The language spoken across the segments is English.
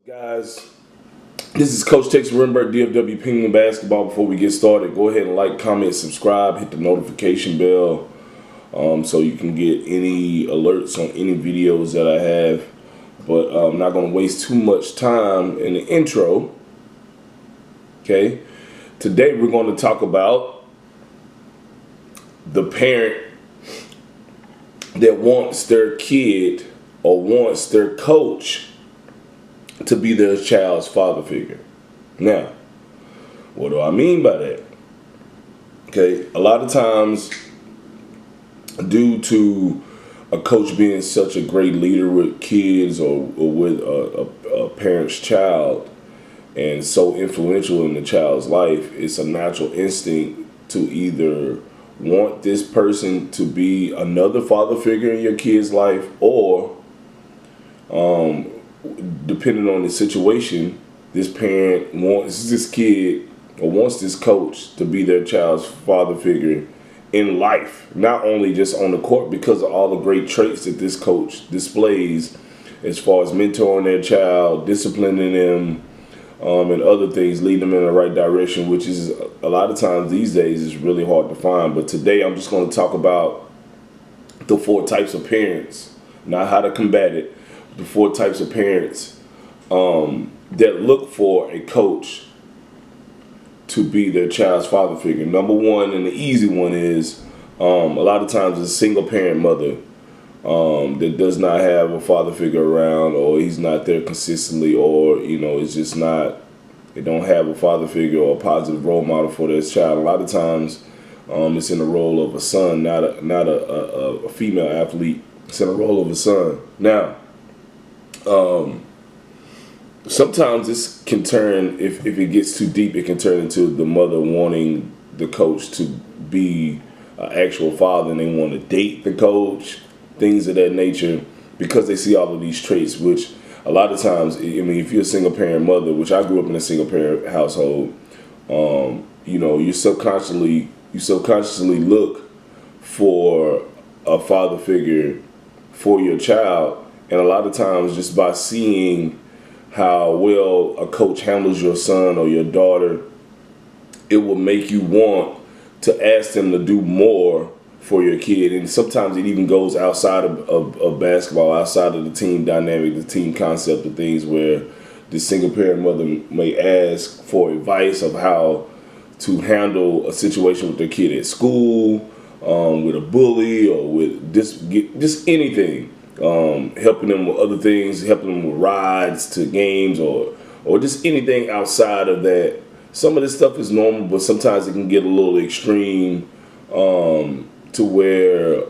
Guys, this is Coach Tex Renberg, DFW Penguin Basketball. Before we get started, go ahead and like, comment, subscribe, hit the notification bell so you can get any alerts on any videos that I have. But I'm not going to waste too much time in the intro. Okay, today we're going to talk about the parent that wants their kid or wants their coach to be their child's father figure. Now, what do I mean by that? Okay, a lot of times, due to a coach being such a great leader with kids or with a parent's child and so influential in the child's life, it's a natural instinct to either want this person to be another father figure in your kid's life, or depending on the situation, this parent wants this kid or wants this coach to be their child's father figure in life, not only just on the court, because of all the great traits that this coach displays as far as mentoring their child, disciplining them, and other things, leading them in the right direction, which is a lot of times these days is really hard to find. But today I'm just going to talk about the 4 types of parents, not how to combat it, the 4 types of parents that look for a coach to be their child's father figure. Number 1, and the easy one, is a lot of times it's a single parent mother that does not have a father figure around, or he's not there consistently, or it's just not, they don't have a father figure or a positive role model for their child. A lot of times it's in the role of a son, not a female athlete. It's in the role of a son. Now, sometimes this can turn, if it gets too deep, it can turn into the mother wanting the coach to be an actual father, and they want to date the coach, things of that nature, because they see all of these traits, which a lot of times, if you're a single parent mother, which I grew up in a single parent household, you subconsciously look for a father figure for your child. And a lot of times, just by seeing how well a coach handles your son or your daughter, it will make you want to ask them to do more for your kid. And sometimes it even goes outside of basketball, outside of the team dynamic, the team concept of things, where the single parent mother may ask for advice of how to handle a situation with their kid at school, with a bully, or with just anything. Helping them with other things, helping them with rides to games, or just anything outside of that. Some of this stuff is normal, but sometimes it can get a little extreme, to where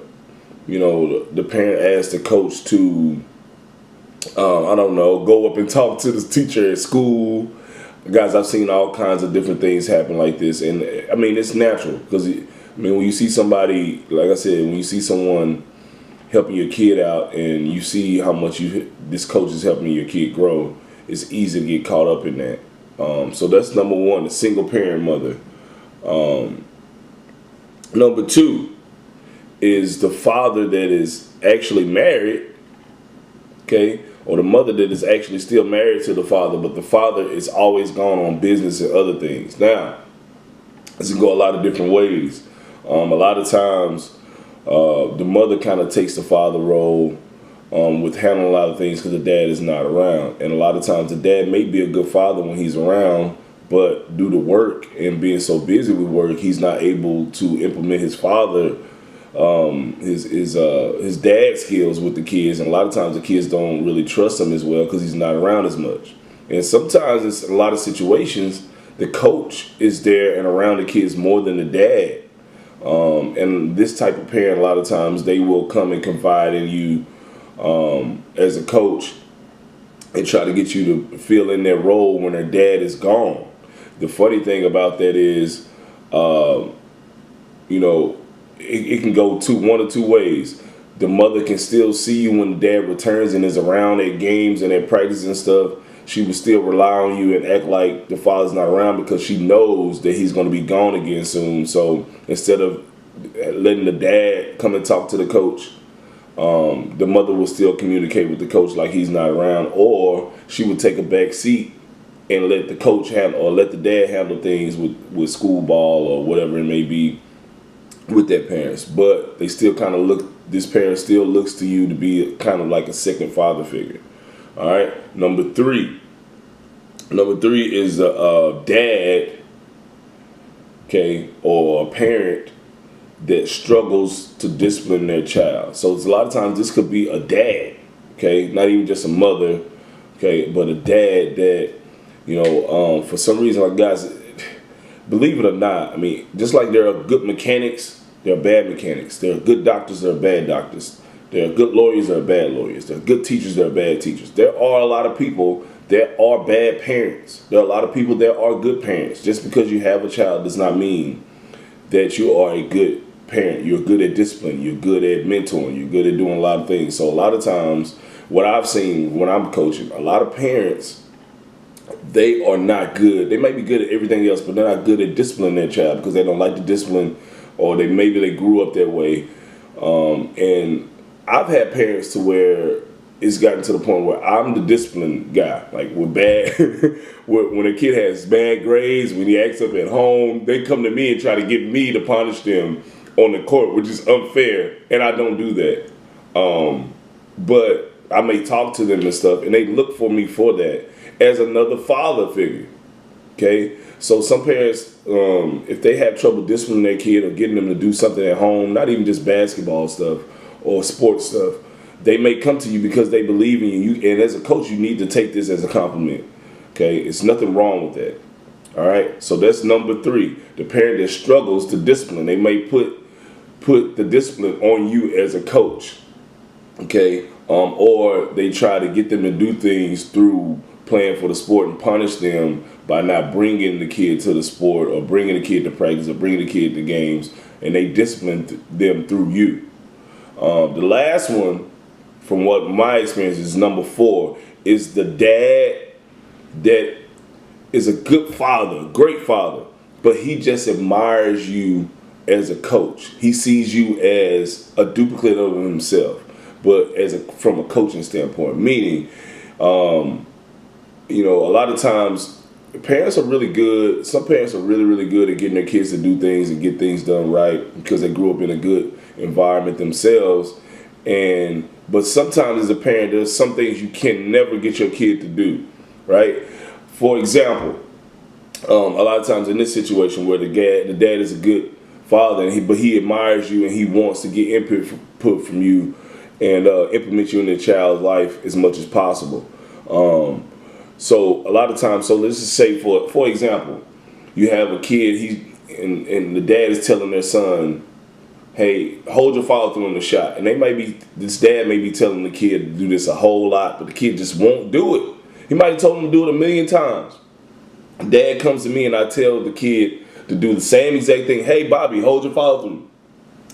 the parent asks the coach to go up and talk to the teacher at school. Guys, I've seen all kinds of different things happen like this, and it's natural, because when you see somebody, like I said, when you see someone helping your kid out, and you see how much this coach is helping your kid grow, it's easy to get caught up in that. So that's number 1, the single parent mother. Number 2 is the father that is actually married, okay, or the mother that is actually still married to the father, but the father is always gone on business and other things. Now, this can go a lot of different ways. A lot of times, the mother kind of takes the father role with handling a lot of things because the dad is not around. And a lot of times the dad may be a good father when he's around, but due to work and being so busy with work, he's not able to implement his father, his dad skills with the kids. And a lot of times the kids don't really trust him as well because he's not around as much. And sometimes it's a lot of situations, the coach is there and around the kids more than the dad. And this type of parent, a lot of times, they will come and confide in you as a coach and try to get you to fill in their role when their dad is gone. The funny thing about that is, it can go one or two ways. The mother can still see you when the dad returns and is around at games and at practice and stuff. She would still rely on you and act like the father's not around because she knows that he's going to be gone again soon. So instead of letting the dad come and talk to the coach, The mother will still communicate with the coach like he's not around, or she would take a back seat and let the coach handle, or let the dad handle things with school ball or whatever it may be with their parents. But they still kind of this parent still looks to you to be kind of like a second father figure. All right. Number three is a dad, okay, or a parent that struggles to discipline their child. So it's a lot of times this could be a dad, okay, not even just a mother, okay, but a dad that, for some reason, like, guys, believe it or not, I mean, just like there are good mechanics, there are bad mechanics. There are good doctors, there are bad doctors. There are good lawyers, there are bad lawyers. There are good teachers, there are bad teachers. There are a lot of people that are bad parents. There are a lot of people that are good parents. Just because you have a child does not mean that you are a good parent. You're good at discipline. You're good at mentoring. You're good at doing a lot of things. So a lot of times, what I've seen when I'm coaching, a lot of parents, they are not good. They might be good at everything else, but they're not good at disciplining their child because they don't like the discipline, or maybe they grew up that way. And I've had parents to where it's gotten to the point where I'm the discipline guy. Like, with bad, when a kid has bad grades, when he acts up at home, they come to me and try to get me to punish them on the court, which is unfair, and I don't do that. But I may talk to them and stuff, and they look for me for that as another father figure. Okay, so some parents, if they have trouble disciplining their kid or getting them to do something at home, not even just basketball stuff or sports stuff, they may come to you because they believe in you. And as a coach, you need to take this as a compliment. Okay, it's nothing wrong with that. All right, so that's number three. The parent that struggles to discipline, they may put the discipline on you as a coach. Okay, or they try to get them to do things through playing for the sport and punish them by not bringing the kid to the sport or bringing the kid to practice or bringing the kid to games, and they discipline them through you. The last one, from what my experience is, number 4, is the dad that is a good father, great father, but he just admires you as a coach. He sees you as a duplicate of himself, but from a coaching standpoint, meaning, a lot of times parents are really good. Some parents are really, really good at getting their kids to do things and get things done right because they grew up in a good environment themselves. But sometimes as a parent, there's some things you can never get your kid to do, right? For example, a lot of times in this situation where the dad is a good father, but he admires you and he wants to get input from you and implement you in their child's life as much as possible. So a lot of times, so let's just say for example, you have a kid, and the dad is telling their son, hey, hold your follow through on the shot. And this dad may be telling the kid to do this a whole lot, but the kid just won't do it. He might have told him to do it 1,000,000 times. Dad comes to me and I tell the kid to do the same exact thing. Hey, Bobby, hold your follow through.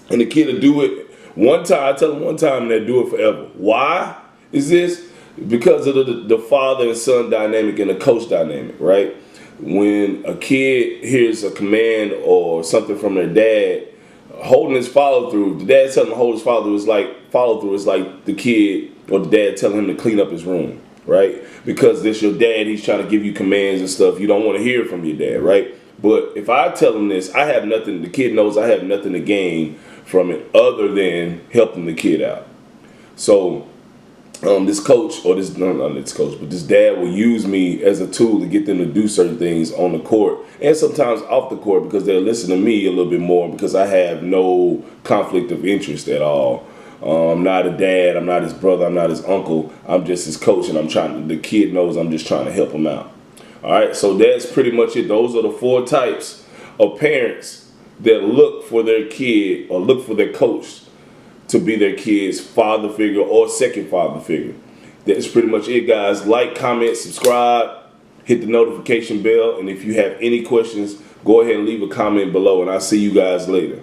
And the kid will do it one time. I tell him one time and they'll do it forever. Why is this? Because of the father and son dynamic and the coach dynamic, right? When a kid hears a command or something from their dad, holding his follow through, the dad telling him to hold his follow through is like the kid or the dad telling him to clean up his room, right? Because this your dad, he's trying to give you commands and stuff. You don't want to hear from your dad, right? But if I tell him this, the kid knows I have nothing to gain from it other than helping the kid out. So this coach, or this, no, not this coach, but this dad will use me as a tool to get them to do certain things on the court and sometimes off the court because they'll listen to me a little bit more because I have no conflict of interest at all. I'm not a dad, I'm not his brother, I'm not his uncle, I'm just his coach, and the kid knows I'm just trying to help him out. All right, so that's pretty much it. Those are the 4 types of parents that look for their kid or look for their coach to be their kid's father figure or second father figure. That's pretty much it, guys. Like, comment, subscribe, hit the notification bell, and if you have any questions, go ahead and leave a comment below, and I'll see you guys later.